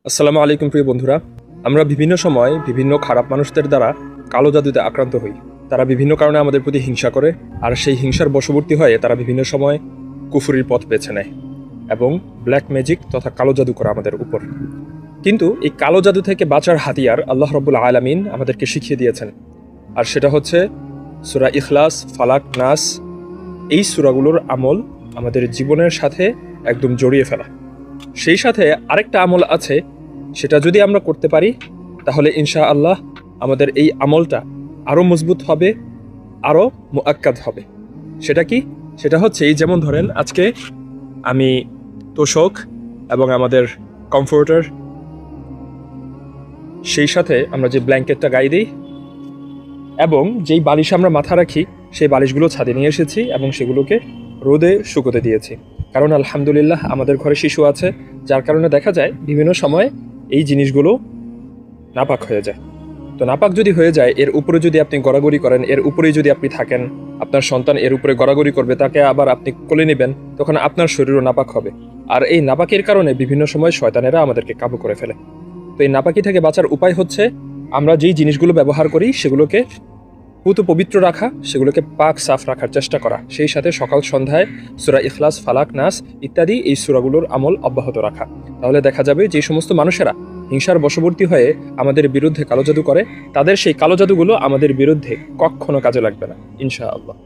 আসসালামু আলাইকুম প্রিয় বন্ধুরা। আমরা বিভিন্ন সময় বিভিন্ন খারাপ মানুষদের দ্বারা কালো জাদুতে আক্রান্ত হই। তারা বিভিন্ন কারণে আমাদের প্রতি হিংসা করে, আর সেই হিংসার বশবর্তী হয়ে তারা বিভিন্ন সময় কুফরির পথ বেছে নেয় এবং ব্ল্যাক ম্যাজিক তথা কালো জাদু করে আমাদের উপর। কিন্তু এই কালো জাদু থেকে বাঁচার হাতিয়ার আল্লাহ রাব্বুল আলামিন আমাদেরকে শিখিয়ে দিয়েছেন, আর সেটা হচ্ছে সূরা ইখলাস, ফালাক, নাস। এই সূরাগুলোর আমল আমাদের জীবনের সাথে একদম জড়িয়ে ফেলা। সেই সাথে আরেকটা আমল আছে, সেটা যদি আমরা করতে পারি তাহলে ইনশাআল্লাহ আমাদের এই আমলটা আরও মজবুত হবে, আরও মুআক্কাদ হবে। সেটা কি? সেটা হচ্ছে এই যেমন ধরেন আজকে আমি তোশক এবং আমাদের কমফোর্টার, সেই সাথে আমরা যে ব্ল্যাঙ্কেটটা গায়ে দিই এবং যেই বালিশ আমরা মাথা রাখি, সেই বালিশগুলো ছাদে নিয়ে এসেছি এবং সেগুলোকে রোদে শুকোতে দিয়েছি। কারণ আলহামদুলিল্লাহ আমাদের ঘরে শিশু আছে, যার কারণে দেখা যায় বিভিন্ন সময় এই জিনিসগুলো নাপাক হয়ে যায়। তো নাপাক যদি হয়ে যায়, এর উপরে যদি আপনি গড়াগড়ি করেন, এর উপরেই যদি আপনি থাকেন, আপনার সন্তান এর উপরে গড়াগড়ি করবে, তাকে আবার আপনি কোলে নেবেন, তখন আপনার শরীরও নাপাক হবে। আর এই নাপাকের কারণে বিভিন্ন সময় শয়তানেরা আমাদেরকে কাবু করে ফেলে। তো এই নাপাকি থেকে বাঁচার উপায় হচ্ছে আমরা যেই জিনিসগুলো ব্যবহার করি সেগুলোকে পুত পবিত্র রাখা, সেগুলোকে পাক সাফ রাখার চেষ্টা করা। সেই সাথে সকাল সন্ধ্যায় সূরা ইখলাস, ফালাক, নাস ইত্যাদি এই সূরাগুলোর আমল অব্যাহত রাখা। তাহলে দেখা যাবে যে সমস্ত মানুষেরা হিংসার বশবর্তী হয়ে আমাদের বিরুদ্ধে কালো জাদু করে, তাদের সেই কালো জাদুগুলো আমাদের বিরুদ্ধে কখনো কাজে লাগবে না ইনশাআল্লাহ।